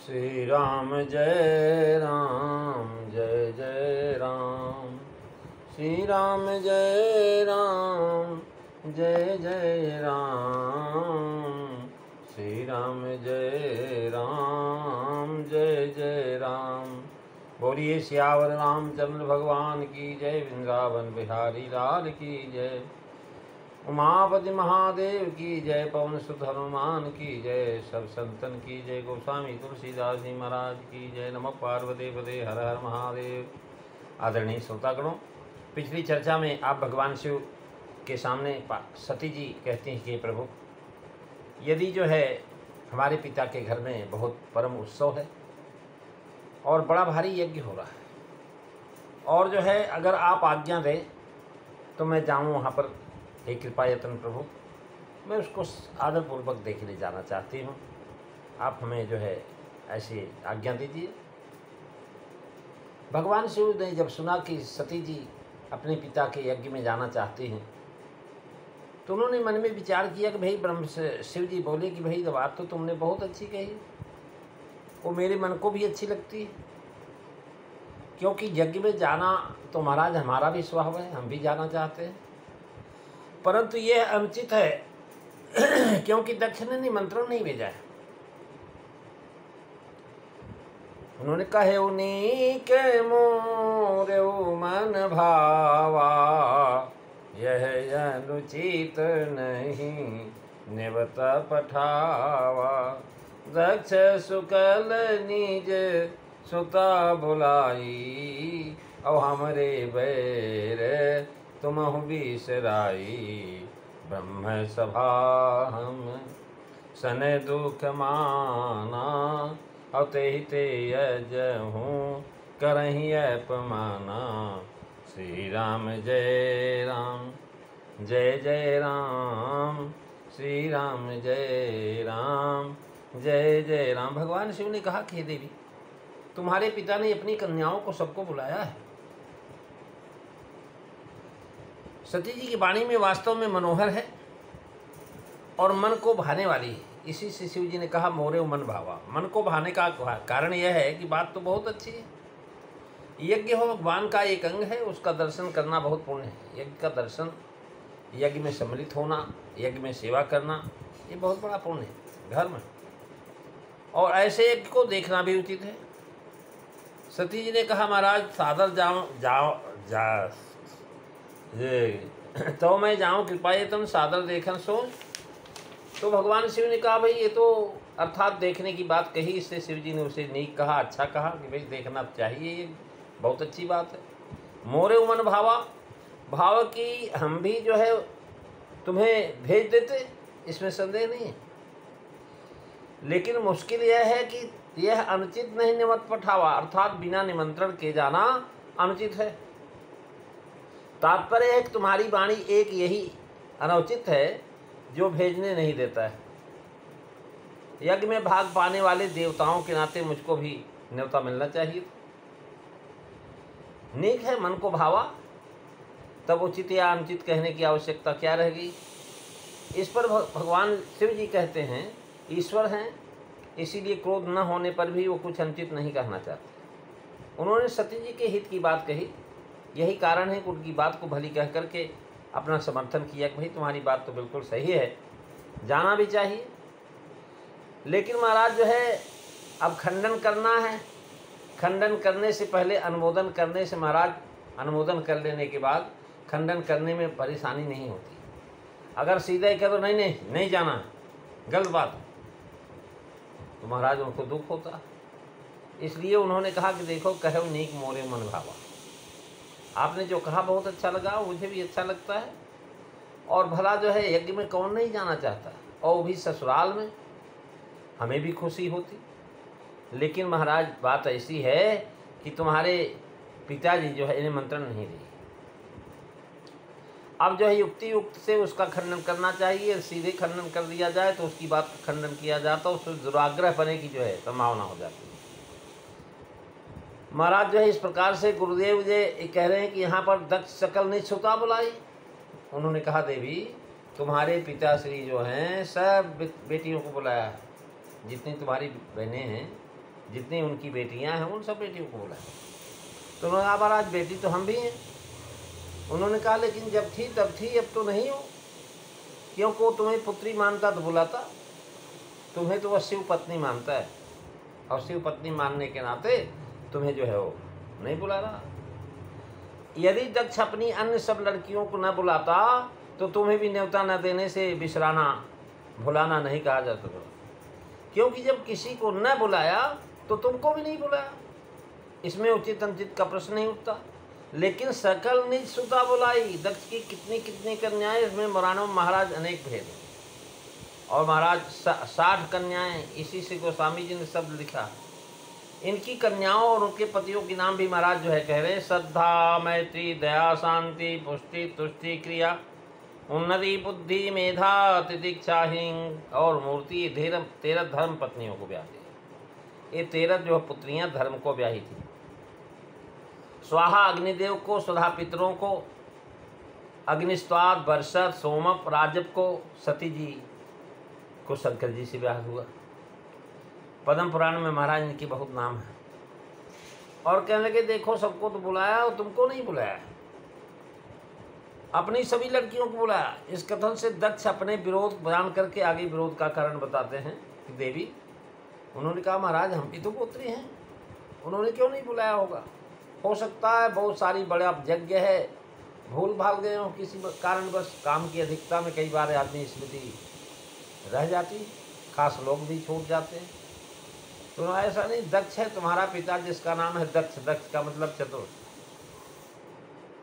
श्री राम जय राम जय जय राम। श्री राम जय राम जय जय राम। श्री राम जय राम जय जय राम। बोलिए सियावर रामचंद्र भगवान की जय। वृंदावन बिहारी लाल की जय। उमापति महादेव की जय। पवन सुत हनुमान की जय। सब संतन की जय। गोस्वामी तुलसीदास जी महाराज की जय। नमः पार्वती पते हर हर महादेव। आदरणीय श्रोतागणों, पिछली चर्चा में आप भगवान शिव के सामने सती जी कहती हैं कि प्रभु, यदि जो है हमारे पिता के घर में बहुत परम उत्सव है और बड़ा भारी यज्ञ हो रहा है, और जो है अगर आप आज्ञा दें तो मैं जाऊँ वहाँ पर। हे कृपा यतन प्रभु, मैं उसको आदरपूर्वक देखने जाना चाहती हूँ। आप हमें जो है ऐसी आज्ञा दीजिए। भगवान शिव ने जब सुना कि सती जी अपने पिता के यज्ञ में जाना चाहती हैं, तो उन्होंने मन में विचार किया कि भाई ब्रह्म से शिव जी बोले कि भाई बात तो तुमने बहुत अच्छी कही, वो मेरे मन को भी अच्छी लगती है, क्योंकि यज्ञ में जाना तो महाराज हमारा भी स्वभाव है, हम भी जाना चाहते हैं। परंतु यह अनुचित है क्योंकि दक्ष ने निमंत्रण नहीं भेजा है। उन्होंने कहे उन्हीं मोरे मन भावा, यह अनुचित नहीं निवत पठावा। दक्ष सुकल निज सुता बुलाई, अब हमरे बैर तुमहु बिसराई। ब्रह्म सभा हम सन दुख माना, और ते यजहूँ करही अपमाना। श्री राम जय राम जय जय राम। श्री राम जय राम जय जय राम। भगवान शिव ने कहा कि देवी, तुम्हारे पिता ने अपनी कन्याओं को सबको बुलाया है। सती जी की वाणी में वास्तव में मनोहर है और मन को भाने वाली है। इसी से शिव जी ने कहा मोरे मन भावा। मन को भाने का कारण यह है कि बात तो बहुत अच्छी है। यज्ञ हो भगवान का एक अंग है, उसका दर्शन करना बहुत पुण्य है। यज्ञ का दर्शन, यज्ञ में सम्मिलित होना, यज्ञ में सेवा करना, ये बहुत बड़ा पुण्य है, धर्म है, और ऐसे यज्ञ को देखना भी उचित है। सती जी ने कहा महाराज सादर जाओ ये तो मैं जाऊँ, कृपा ये तुम सादर देखन सोच। तो भगवान शिव ने कहा भाई ये तो अर्थात देखने की बात कही। इससे शिव जी ने उसे नीक कहा, अच्छा कहा कि भाई देखना चाहिए, ये बहुत अच्छी बात है। मोरे उमन भावा, भाव की हम भी जो है तुम्हें भेज देते, इसमें संदेह नहीं है। लेकिन मुश्किल यह है कि यह अनुचित नहीं निमत पठावा, अर्थात बिना निमंत्रण के जाना अनुचित है। तात्पर्य है कि तुम्हारी वाणी एक यही अनुचित है जो भेजने नहीं देता है। यज्ञ में भाग पाने वाले देवताओं के नाते मुझको भी न्योता मिलना चाहिए। नीक है मन को भावा, तब उचित या अनुचित कहने की आवश्यकता क्या रह गई। इस पर भगवान शिव जी कहते हैं ईश्वर हैं, इसीलिए क्रोध न होने पर भी वो कुछ अनुचित नहीं कहना चाहते। उन्होंने सती जी के हित की बात कही, यही कारण है कि उनकी बात को भली कह करके अपना समर्थन किया कि भाई तुम्हारी बात तो बिल्कुल सही है, जाना भी चाहिए। लेकिन महाराज जो है अब खंडन करना है। खंडन करने से पहले अनुमोदन करने से महाराज, अनुमोदन कर लेने के बाद खंडन करने में परेशानी नहीं होती। अगर सीधा ही कह दो नहीं नहीं नहीं जाना है, गलत बात, तो महाराज उनको दुख होता। इसलिए उन्होंने कहा कि देखो कहो नीक मोरे मन भावा, आपने जो कहा बहुत अच्छा लगा, मुझे भी अच्छा लगता है। और भला जो है यज्ञ में कौन नहीं जाना चाहता, और वो भी ससुराल में, हमें भी खुशी होती। लेकिन महाराज बात ऐसी है कि तुम्हारे पिताजी जो है इन्हें मंत्रण नहीं दिए। अब जो है युक्ति युक्त से उसका खंडन करना चाहिए। सीधे खंडन कर दिया जाए तो उसकी बात का खंडन किया जाता है, उससे दुराग्रह बने की जो है संभावना हो जाती है। महाराज जो है इस प्रकार से गुरुदेव जी कह रहे हैं कि यहाँ पर दक्ष सकल ने छुता बुलाई। उन्होंने कहा देवी तुम्हारे पिताश्री जो हैं सब बेटियों को बुलाया है, जितनी तुम्हारी बहनें हैं जितनी उनकी बेटियां हैं उन सब बेटियों को बुलाया। तो उन्होंने कहा महाराज बेटी तो हम भी हैं। उन्होंने कहा लेकिन जब थी तब थी, अब तो नहीं हो, क्योंकि वो तुम्हें पुत्री मानता तो बुलाता, तुम्हें तो वह शिव पत्नी मानता है, और शिव पत्नी मानने के नाते तुम्हें जो है वो नहीं बुला रहा। यदि दक्ष अपनी अन्य सब लड़कियों को न बुलाता तो तुम्हें भी न्योता न देने से बिसराना भुलाना नहीं कहा जा सकता, क्योंकि जब किसी को न बुलाया तो तुमको भी नहीं बुलाया, इसमें उचित अनुचित का प्रश्न नहीं उठता। लेकिन सकल निज सुता बुलाई, दक्ष की कितनी कितनी कन्याएं, इसमें मुरानों महाराज अनेक भेद हैं। और महाराज 60 कन्याएं, इसी से गोस्वामी जी ने शब्द लिखा। इनकी कन्याओं और उनके पतियों के नाम भी महाराज जो है कह रहे हैं, श्रद्धा, मैत्री, दया, शांति, पुष्टि, तुष्टि, क्रिया, उन्नति, बुद्धि, मेधा, तितिक्षा, हिंग और मूर्ति। 13 धर्म पत्नियों को ब्याही। ये 13 जो पुत्रियां धर्म को ब्याही थी। स्वाहा अग्निदेव को, सुधा पितरों को, अग्निस्वाद, बरसत, सोमप, राजप को, सती जी को शंकर जी से ब्याह हुआ। पद्म पुराण में महाराज इनकी बहुत नाम है। और कहने लगे देखो सबको तो बुलाया और तुमको नहीं बुलाया, अपनी सभी लड़कियों को बुलाया। इस कथन से दक्ष अपने विरोध बयान करके आगे विरोध का कारण बताते हैं कि देवी, उन्होंने कहा महाराज हम भी तो पुत्री हैं, उन्होंने क्यों नहीं बुलाया होगा। हो सकता है बहुत सारी बड़ा यज्ञ है, भूल भाल गए हो किसी कारणवश, काम की अधिकता में कई बार आदमी स्मृति रह जाती, खास लोग भी छूट जाते हैं। तो ऐसा नहीं, दक्ष है तुम्हारा पिता जिसका नाम है दक्ष, दक्ष का मतलब चतुर।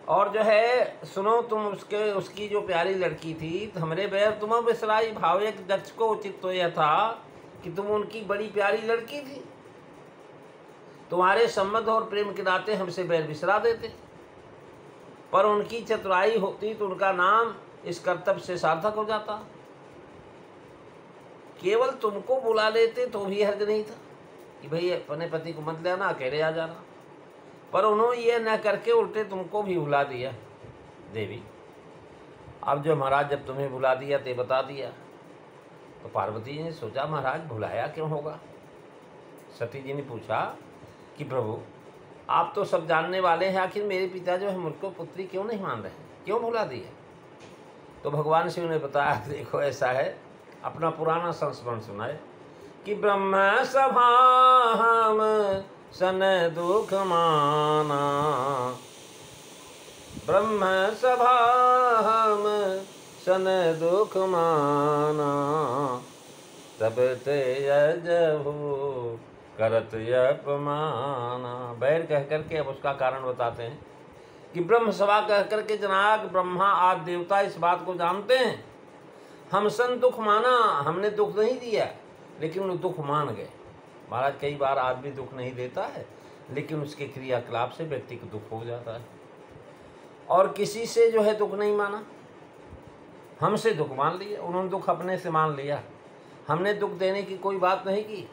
और जो है सुनो, तुम उसकी जो प्यारी लड़की थी, हमरे बैर तुम बिसराई भाव, एक दक्ष को उचित तो यह था कि तुम उनकी बड़ी प्यारी लड़की थी, तुम्हारे संबंध और प्रेम के नाते हमसे बैर बिसरा देते, पर उनकी चतुराई होती तो उनका नाम इस कर्तव्य से सार्थक हो जाता। केवल तुमको बुला लेते तो भी हर्ज नहीं था कि भाई अपने पति को मत लेना, अकेले आ जाना, पर उन्होंने ये न करके उल्टे तुमको भी बुला दिया। देवी, अब जो महाराज जब तुम्हें बुला दिया ते बता दिया, तो पार्वती जी ने सोचा महाराज बुलाया क्यों होगा। सती जी ने पूछा कि प्रभु आप तो सब जानने वाले हैं, आखिर मेरे पिता जो है मुझको पुत्री क्यों नहीं मान रहे, क्यों बुला दिया। तो भगवान शिव ने बताया देखो ऐसा है, अपना पुराना संस्मरण सुनाए कि ब्रह्म सभा हम सन दुख माना, ब्रह्म सभा हम सन दुख माना, तब ते यजहु करत अपमाना। बैर कह करके अब उसका कारण बताते हैं कि ब्रह्म सभा कह करके जनाक ब्रह्मा आदि देवता इस बात को जानते हैं, हम सन दुख माना, हमने दुख नहीं दिया लेकिन वो दुख मान गए। महाराज कई बार आदमी दुख नहीं देता है लेकिन उसके क्रियाकलाप से व्यक्ति को दुख हो जाता है। और किसी से जो है दुख नहीं माना, हमसे दुख मान लिया, उन्होंने दुख अपने से मान लिया। हमने दुख देने की कोई बात नहीं की,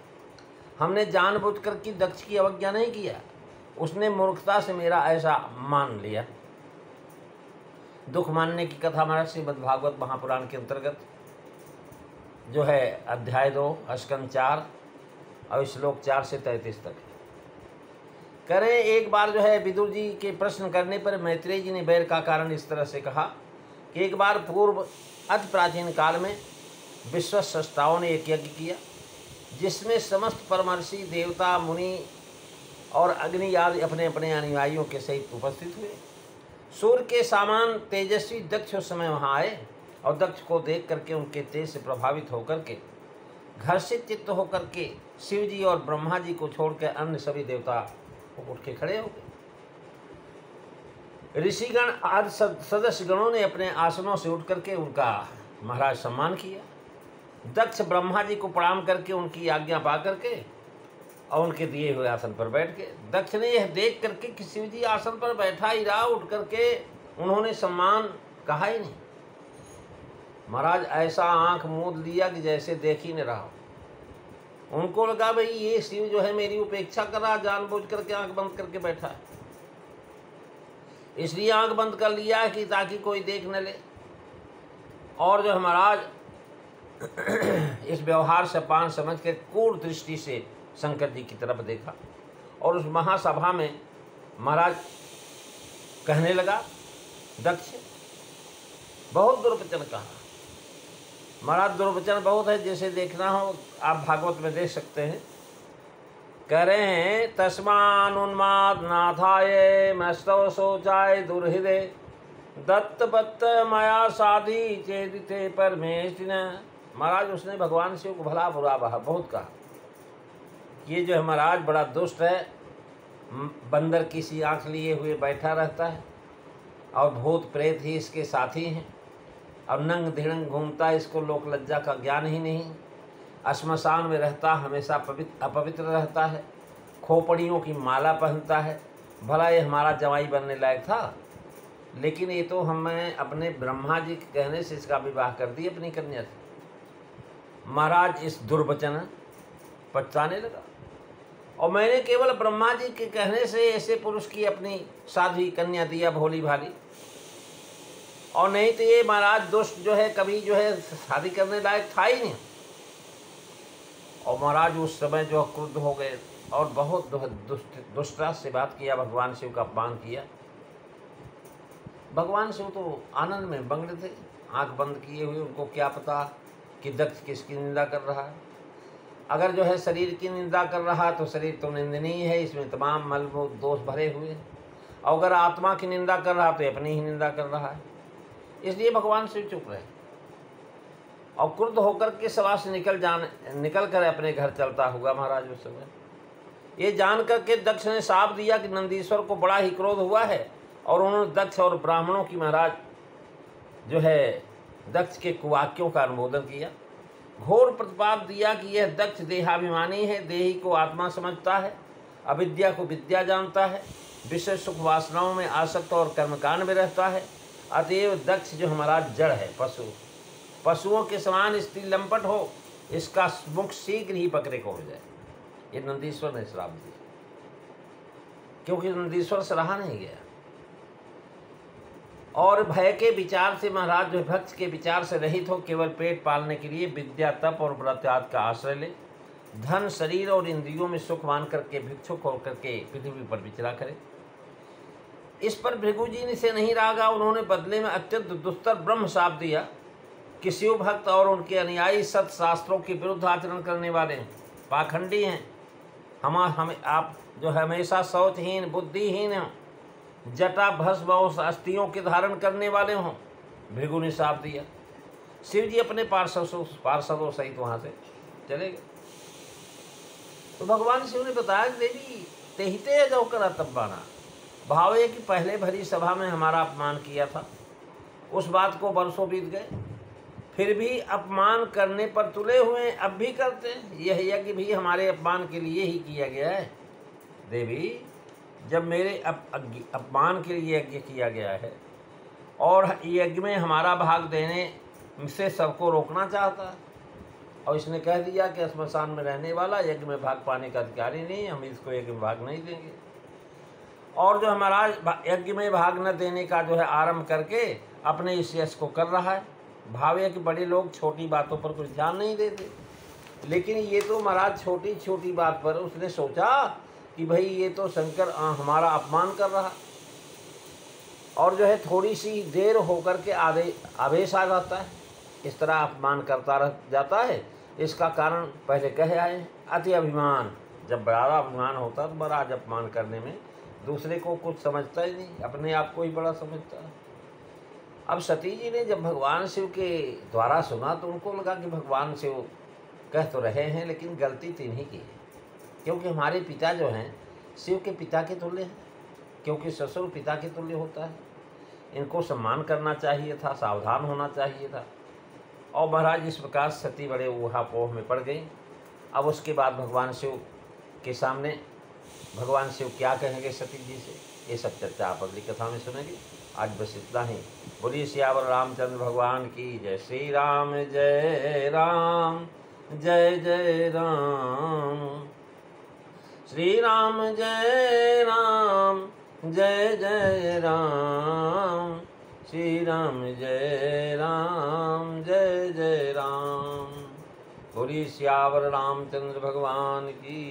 हमने जानबूझकर की दक्ष की अवज्ञा नहीं किया, उसने मूर्खता से मेरा ऐसा मान लिया। दुख मानने की कथा महाराज श्रीमद्भागवत महापुराण के अंतर्गत जो है अध्याय 2 स्कंद 4 और श्लोक 4 से 33 तक करें। एक बार जो है विदुर जी के प्रश्न करने पर मैत्रेय जी ने बैर का कारण इस तरह से कहा कि एक बार पूर्व अति प्राचीन काल में विश्वस्रष्टाओं ने एक यज्ञ किया जिसमें समस्त परमर्षि देवता मुनि और अग्नि आदि अपने अपने अनुयायियों के सहित उपस्थित हुए। सूर्य के समान तेजस्वी दक्ष उस समय वहाँ आए और दक्ष को देख करके उनके तेज से प्रभावित होकर के घर्षित चित्त होकर के शिव जी और ब्रह्मा जी को छोड़कर अन्य सभी देवता उठ के खड़े हो गए। ऋषिगण आदि सदस्य गणों ने अपने आसनों से उठ करके उनका महाराज सम्मान किया। दक्ष ब्रह्मा जी को प्रणाम करके उनकी आज्ञा पा करके और उनके दिए हुए आसन पर बैठ गए। दक्ष ने यह देख करके कि शिव जी आसन पर बैठा ही रहा, उठ करके उन्होंने सम्मान कहा ही नहीं। महाराज ऐसा आंख मूंद लिया कि जैसे देख ही नहीं रहा। उनको लगा भाई ये शिव जो है मेरी उपेक्षा कर रहा, जानबूझ करके आंख बंद करके बैठा है, इसलिए आंख बंद कर लिया है कि ताकि कोई देख न ले। और जो महाराज इस व्यवहार से पान समझ के क्रूर दृष्टि से शंकर जी की तरफ देखा और उस महासभा में महाराज कहने लगा, दक्ष बहुत दुर्वचन कहा। महाराज दुर्वचन बहुत है, जैसे देखना हो आप भागवत में देख सकते हैं। कह रहे हैं, तस्मान उन्माद नाथाये मस्तव सोचाय दुर्हृदय दत्त बत्त माया साधी चेदिते परमेष्टिन। महाराज उसने भगवान शिव को भला बुरा बहुत कहा। ये जो है महाराज बड़ा दुष्ट है, बंदर की सी आँख लिए हुए बैठा रहता है और भूत प्रेत ही इसके साथी हैं और नंग धिड़ंग घूमता है, इसको लोक लज्जा का ज्ञान ही नहीं। श्मशान में रहता, हमेशा अपवित्र रहता है, खोपड़ियों की माला पहनता है। भला ये हमारा जवाई बनने लायक था, लेकिन ये तो हमें अपने ब्रह्मा जी के कहने से इसका विवाह कर दी अपनी कन्या से। महाराज इस दुर्वचन पछताने लगा, और मैंने केवल ब्रह्मा जी के कहने से ऐसे पुरुष की अपनी साध्वी कन्या दिया भोली भाली, और नहीं तो ये महाराज दुष्ट जो है कभी जो है शादी करने लायक था ही नहीं। और महाराज उस समय जो क्रुद्ध हो गए और बहुत दुष्टता से बात किया, भगवान शिव का अपमान किया। भगवान शिव तो आनंद में बंगड़े थे, आंख बंद किए हुए। उनको क्या पता कि दक्ष किसकी निंदा कर रहा है। अगर जो है शरीर की निंदा कर रहा है तो शरीर तो निंदनीय है, इसमें तमाम मल दोष भरे हुए हैं। और अगर आत्मा की निंदा कर रहा तो अपनी ही निंदा कर रहा है। इसलिए भगवान शिव चुप रहे और क्रुद्ध होकर के सभा से निकल कर अपने घर चलता हुआ महाराज उस समय ये जान करके दक्ष ने शाप दिया कि नंदीश्वर को बड़ा ही क्रोध हुआ है, और उन्होंने दक्ष और ब्राह्मणों की महाराज जो है दक्ष के कुवाक्यों का अनुमोदन किया। घोर प्रतिपाद दिया कि यह दक्ष देहाभिमानी है, देही को आत्मा समझता है, अविद्या को विद्या जानता है, विषय सुख वासनाओं में आसक्त और कर्मकांड में रहता है। अतएव दक्ष जो हमारा जड़ है, पशुओं के समान स्त्री लंपट हो, इसका मुख शीघ्र ही पकड़े को हो जाए। ये नंदीश्वर ने श्राप दिया, क्योंकि नंदीश्वर से रहा नहीं गया। और भय के विचार से महाराज जो भक्त के विचार से रहित हो, केवल पेट पालने के लिए विद्या तप और व्रत आदि का आश्रय ले, धन शरीर और इंद्रियों में सुख मान करके भिक्षुक होकर के पृथ्वी पर विचरा करे। इस पर भृगु जी ने से नहीं रागा। उन्होंने बदले में अत्यंत दुस्तर ब्रह्म शाप दिया कि शिव भक्त और उनके अनुयायी सत शास्त्रों के विरुद्ध आचरण करने वाले हैं, पाखंडी हैं। हमें आप जो हमेशा शौचहीन बुद्धिहीन हों, जटा भस्म और अस्थियों के धारण करने वाले हों, भृगु ने शाप दिया। शिव जी अपने पार्षदों सहित वहाँ से चले गए। तो भगवान शिव ने बताया, देवी तेहिते जो करा तब बाना। भाव है कि पहले भरी सभा में हमारा अपमान किया था, उस बात को वर्षों बीत गए, फिर भी अपमान करने पर तुले हुए अब भी करते हैं। यह यज्ञ भी हमारे अपमान के लिए ही किया गया है। देवी, जब मेरे अपमान के लिए यज्ञ किया गया है और यज्ञ में हमारा भाग देने से सबको रोकना चाहता है, और इसने कह दिया कि श्मशान में रहने वाला यज्ञ में भाग पाने का अधिकारी नहीं, हम इसको यज्ञ में भाग नहीं देंगे। और जो हमारा यज्ञ में भाग न देने का जो है आरंभ करके अपने इस यश को कर रहा है। भाव है कि बड़े लोग छोटी बातों पर कुछ ध्यान नहीं देते, लेकिन ये तो महाराज छोटी छोटी बात पर उसने सोचा कि भाई ये तो शंकर हमारा अपमान कर रहा, और जो है थोड़ी सी देर होकर के आवेश आ जाता है, इस तरह अपमान करता रह जाता है। इसका कारण पहले कहे आए, अति अभिमान। जब बड़ा अभिमान होता तो बड़ा अपमान करने में दूसरे को कुछ समझता ही नहीं, अपने आप को ही बड़ा समझता है। अब सती जी ने जब भगवान शिव के द्वारा सुना तो उनको लगा कि भगवान शिव कह तो रहे हैं, लेकिन गलती तो इन्हीं की है, क्योंकि हमारे पिता जो हैं शिव के पिता के तुल्य हैं, क्योंकि ससुर पिता के तुल्य होता है। इनको सम्मान करना चाहिए था, सावधान होना चाहिए था। और महाराज इस प्रकार सती बड़े ऊहापोह में पड़ गई। अब उसके बाद भगवान शिव के सामने भगवान शिव क्या कहेंगे सती जी से, ये सब चर्चा आप अगली कथा में सुनेंगे। आज बस इतना ही। बोलिए सियावर रामचंद्र भगवान की जय। श्री राम जय राम, जय जय राम। श्री राम जय राम, जय जय राम। श्री राम जय राम, जय जय राम। बोलिए सियावर रामचंद्र भगवान की।